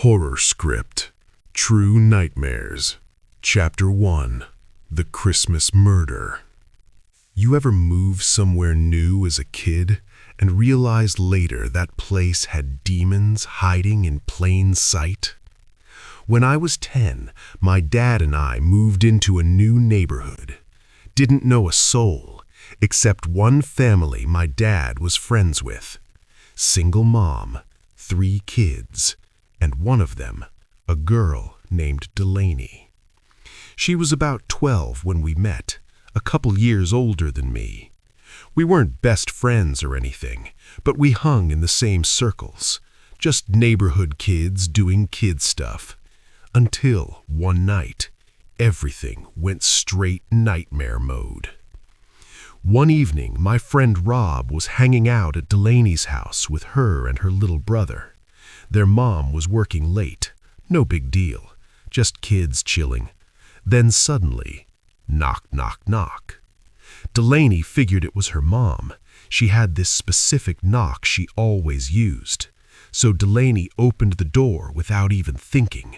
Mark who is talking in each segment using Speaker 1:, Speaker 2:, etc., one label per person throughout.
Speaker 1: Horror Script, True Nightmares, Chapter 1, The Christmas Murder. You ever move somewhere new as a kid and realized later that place had demons hiding in plain sight? When I was 10, my dad and I moved into a new neighborhood. Didn't know a soul, except one family my dad was friends with. Single mom, 3 kids, and one of them, a girl named Delaney. She was about 12 when we met, a couple years older than me. We weren't best friends or anything, but we hung in the same circles, just neighborhood kids doing kid stuff. Until one night, everything went straight nightmare mode. One evening, my friend Rob was hanging out at Delaney's house with her and her little brother. Their mom was working late. No big deal. Just kids chilling. Then suddenly, knock, knock, knock. Delaney figured it was her mom. She had this specific knock she always used. So Delaney opened the door without even thinking.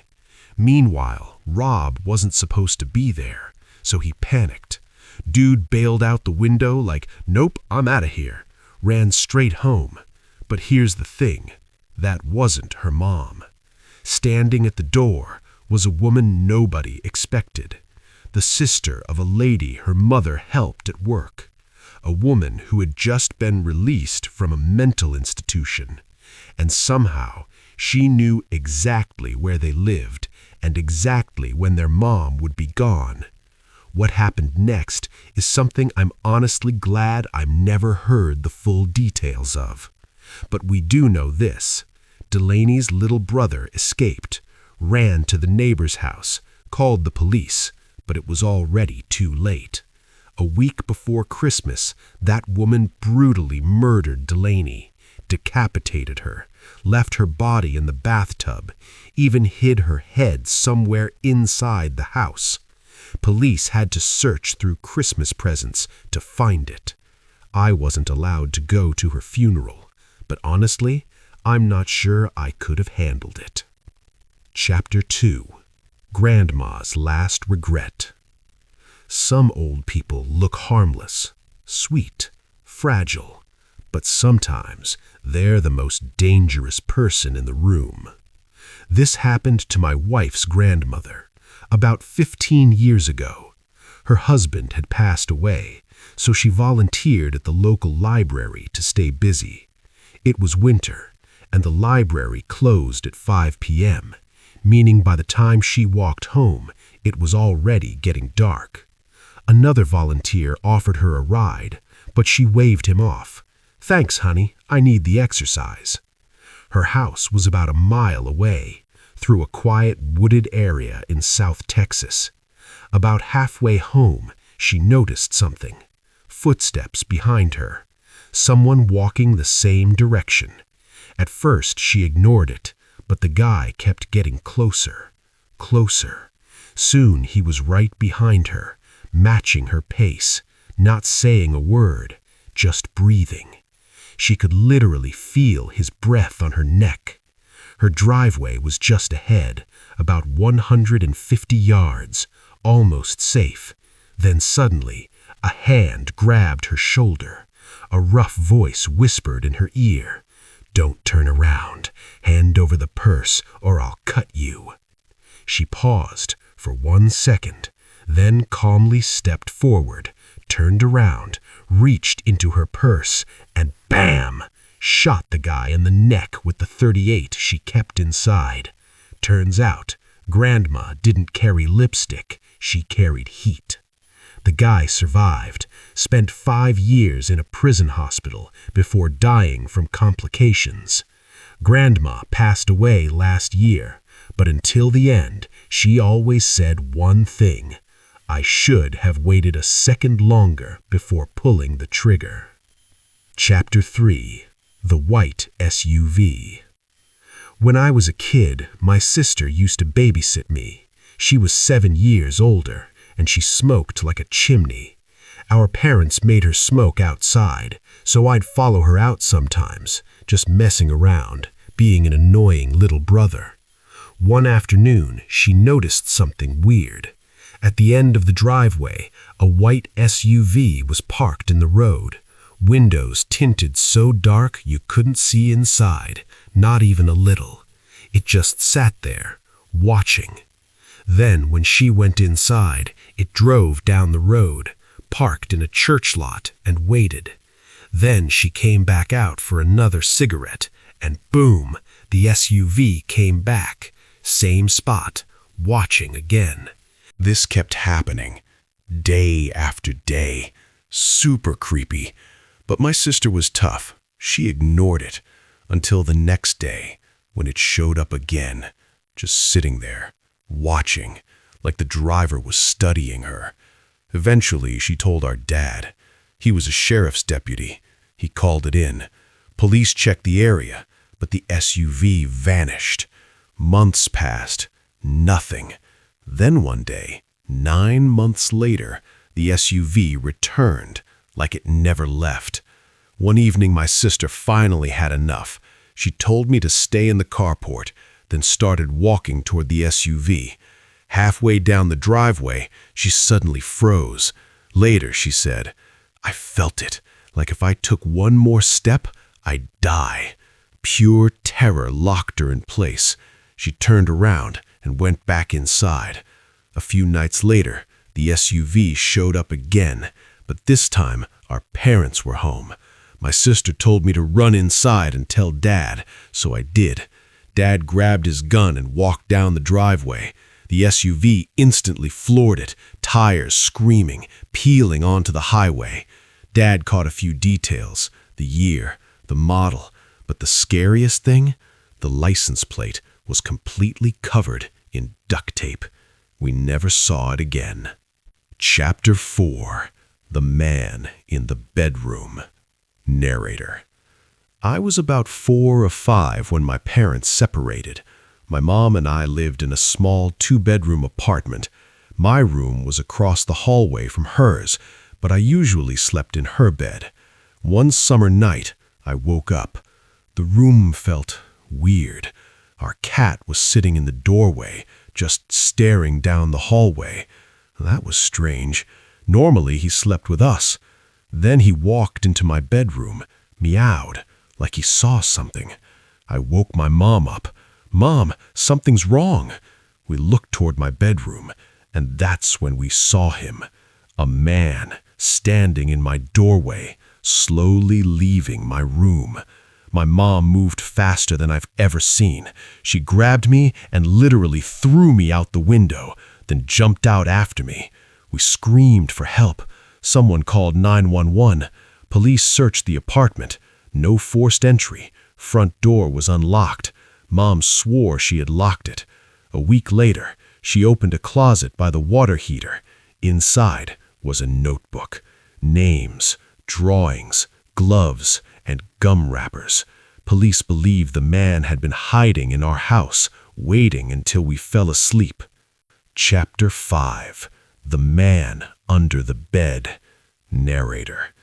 Speaker 1: Meanwhile, Rob wasn't supposed to be there, so he panicked. Dude bailed out the window like, "Nope, I'm outta here." Ran straight home. But here's the thing. That wasn't her mom. Standing at the door was a woman nobody expected. The sister of a lady her mother helped at work. A woman who had just been released from a mental institution. And somehow, she knew exactly where they lived and exactly when their mom would be gone. What happened next is something I'm honestly glad I never heard the full details of. But we do know this. Delaney's little brother escaped, ran to the neighbor's house, called the police, but it was already too late. A week before Christmas, that woman brutally murdered Delaney, decapitated her, left her body in the bathtub, even hid her head somewhere inside the house. Police had to search through Christmas presents to find it. I wasn't allowed to go to her funeral, but honestly, I'm not sure I could have handled it. Chapter 2, Grandma's Last Regret. Some old people look harmless, sweet, fragile, but sometimes they're the most dangerous person in the room. This happened to my wife's grandmother about 15 years ago. Her husband had passed away, so she volunteered at the local library to stay busy. It was winter, and the library closed at 5 p.m., meaning by the time she walked home, it was already getting dark. Another volunteer offered her a ride, but she waved him off. "Thanks, honey, I need the exercise." Her house was about a mile away, through a quiet wooded area in South Texas. About halfway home, she noticed something. Footsteps behind her. Someone walking the same direction. At first, she ignored it, but the guy kept getting closer, closer. Soon, he was right behind her, matching her pace, not saying a word, just breathing. She could literally feel his breath on her neck. Her driveway was just ahead, about 150 yards, almost safe. Then suddenly, a hand grabbed her shoulder. A rough voice whispered in her ear, "Don't turn around. Hand over the purse or I'll cut you." She paused for 1 second, then calmly stepped forward, turned around, reached into her purse, and bam! Shot the guy in the neck with the .38 she kept inside. Turns out, Grandma didn't carry lipstick, she carried heat. The guy survived, spent 5 years in a prison hospital before dying from complications. Grandma passed away last year, but until the end, she always said one thing: I should have waited a second longer before pulling the trigger. Chapter 3, The White SUV. When I was a kid, my sister used to babysit me. She was 7 years older, and she smoked like a chimney. Our parents made her smoke outside, so I'd follow her out sometimes, just messing around, being an annoying little brother.
Speaker 2: One afternoon, she noticed something weird. At the end of the driveway, a white SUV was parked in the road. Windows tinted so dark you couldn't see inside, not even a little. It just sat there, watching. Then, when she went inside, it drove down the road, parked in a church lot, and waited. Then she came back out for another cigarette, and boom, the SUV came back. Same spot, watching again.
Speaker 1: This kept happening, day after day. Super creepy. But my sister was tough. She ignored it until the next day when it showed up again, just sitting there, watching, like the driver was studying her. Eventually, she told our dad. He was a sheriff's deputy. He called it in. Police checked the area, but the SUV vanished. Months passed. Nothing. Then one day, 9 months later, the SUV returned, like it never left. One evening, my sister finally had enough. She told me to stay in the carport, then started walking toward the SUV. Halfway down the driveway, she suddenly froze. Later, she said, "I felt it, like if I took one more step, I'd die." Pure terror locked her in place. She turned around and went back inside. A few nights later, the SUV showed up again, but this time our parents were home. My sister told me to run inside and tell Dad, so I did. Dad grabbed his gun and walked down the driveway. The SUV instantly floored it, tires screaming, peeling onto the highway. Dad caught a few details, the year, the model, but the scariest thing, the license plate was completely covered in duct tape. We never saw it again. Chapter 4. The Man in the Bedroom. Narrator. I was about 4 or 5 when my parents separated. My mom and I lived in a small 2-bedroom apartment. My room was across the hallway from hers, but I usually slept in her bed. One summer night, I woke up. The room felt weird. Our cat was sitting in the doorway, just staring down the hallway. That was strange. Normally, he slept with us. Then he walked into my bedroom, meowed, like he saw something. I woke my mom up. "Mom, something's wrong." We looked toward my bedroom, and that's when we saw him. A man standing in my doorway, slowly leaving my room. My mom moved faster than I've ever seen. She grabbed me and literally threw me out the window, then jumped out after me. We screamed for help. Someone called 911. Police searched the apartment. No forced entry. Front door was unlocked. Mom swore she had locked it. A week later, she opened a closet by the water heater. Inside was a notebook. Names, drawings, gloves, and gum wrappers. Police believe the man had been hiding in our house, waiting until we fell asleep. Chapter 5. The Man Under the Bed. Narrator.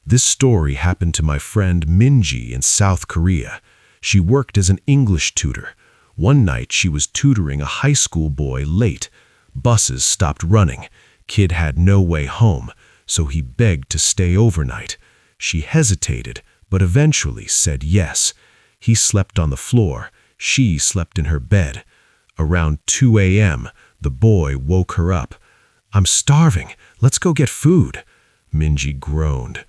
Speaker 1: This story happened to my friend Minji in South Korea. She worked as an English tutor. One night she was tutoring a high school boy late. Buses stopped running. Kid had no way home, so he begged to stay overnight. She hesitated, but eventually said yes. He slept on the floor. She slept in her bed. Around 2 a.m., the boy woke her up. "I'm starving. Let's go get food." Minji groaned.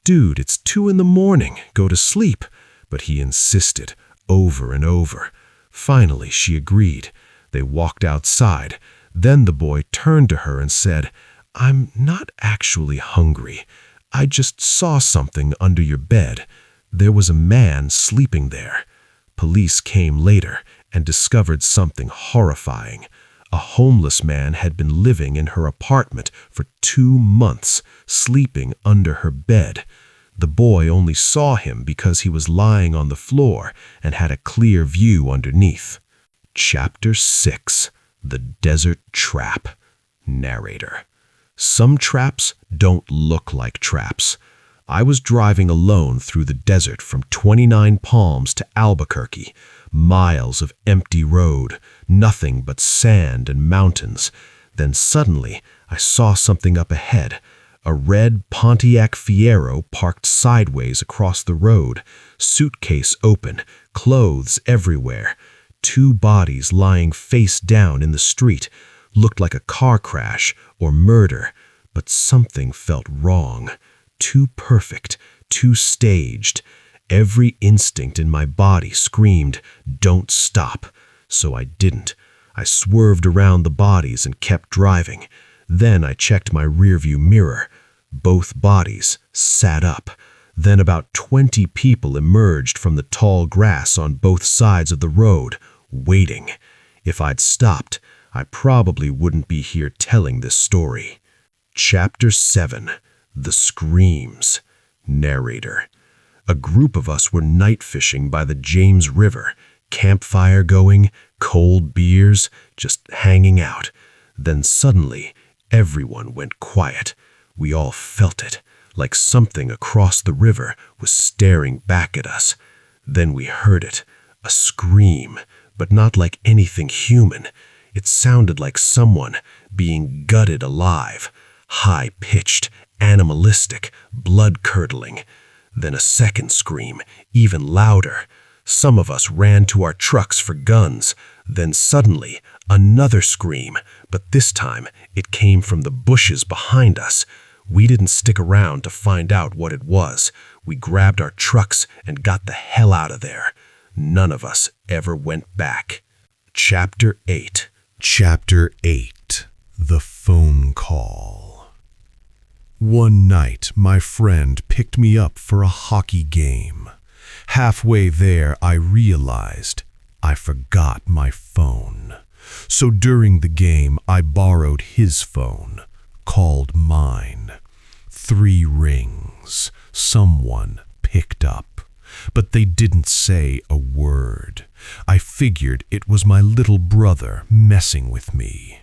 Speaker 1: "Dude, it's 2 in the morning. Go to sleep." But he insisted, over and over. Finally, she agreed. They walked outside. Then the boy turned to her and said, "I'm not actually hungry. I just saw something under your bed. There was a man sleeping there." Police came later and discovered something horrifying. A homeless man had been living in her apartment for 2 months, sleeping under her bed. The boy only saw him because he was lying on the floor and had a clear view underneath. Chapter 6. The Desert Trap. Narrator. Some traps don't look like traps. I was driving alone through the desert from 29 Palms to Albuquerque.
Speaker 2: miles of empty road, nothing but sand and mountains. Then suddenly, I saw something up ahead. A red Pontiac Fiero parked sideways across the road, suitcase open, clothes everywhere. 2 bodies lying face down in the street. Looked like a car crash or murder, but something felt wrong. Too perfect, too staged. Every instinct in my body screamed, "Don't stop." So I didn't. I swerved around the bodies and kept driving. Then I checked my rearview mirror. Both bodies sat up. Then about 20 people emerged from the tall grass on both sides of the road, waiting. If I'd stopped, I probably wouldn't be here telling this story. Chapter 7. The Screams. Narrator. A group of us were night fishing by the James River, campfire going, cold beers, just hanging out. Then suddenly, everyone went quiet. We all felt it, like something across the river was staring back at us. Then we heard it, a scream, but not like anything human. It sounded like someone being gutted alive, high-pitched, animalistic, blood-curdling. Then a second scream, even louder. Some of us ran to our trucks for guns. Then suddenly, another scream, but this time it came from the bushes behind us. We didn't stick around to find out what it was. We grabbed our trucks and got the hell out of there. None of us ever went back. Chapter 8.
Speaker 1: Chapter 8. The Phone Call. One night, my friend picked me up for a hockey game. Halfway there, I realized I forgot my phone. So during the game, I borrowed his phone, called mine. 3 rings. Someone picked up, but they didn't say a word. I figured it was my little brother messing with me.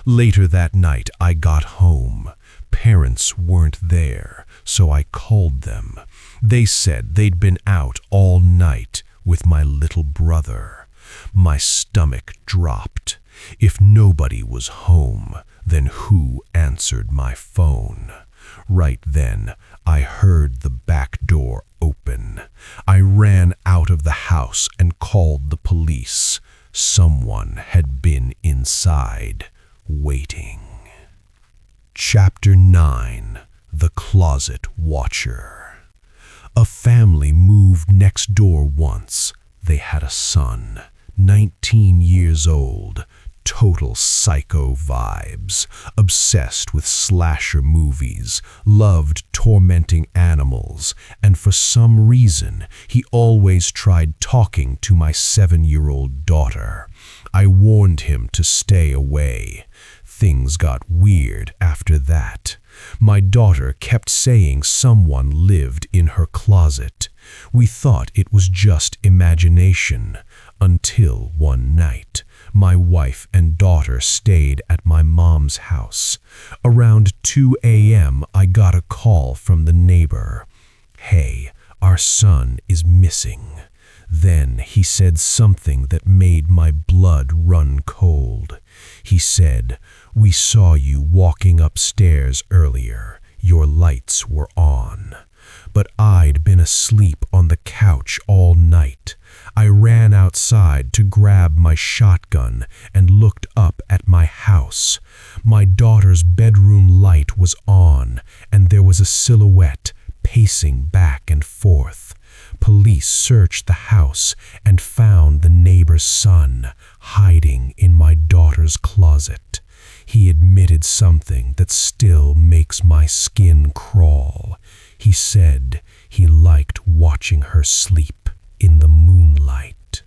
Speaker 1: Later that night, I got home. Parents weren't there, so I called them. They said they'd been out all night with my little brother. My stomach dropped. If nobody was home, then who answered my phone? Right then, I heard the back door open. I ran out of the house and called the police. Someone had been inside, waiting. Chapter 9. The Closet Watcher. A family moved next door once. They had a son, 19 years old, total psycho vibes, obsessed with slasher movies, loved tormenting animals, and for some reason, he always tried talking to my 7-year-old daughter. I warned him to stay away. Things got weird after that. My daughter kept saying someone lived in her closet. We thought it was just imagination, until one night, my wife and daughter stayed at my mom's house. Around 2 a.m., I got a call from the neighbor. "Hey, our son is missing." Then he said something that made my blood run cold. He said, "We saw you walking upstairs earlier. Your lights were on." But I'd been asleep on the couch all night. I ran outside to grab my shotgun and looked up at my house. My daughter's bedroom light was on, and there was a silhouette pacing back and forth. Police searched the house and found the neighbor's son hiding in my daughter's closet. He admitted something that still makes my skin crawl. He said he liked watching her sleep in the moonlight.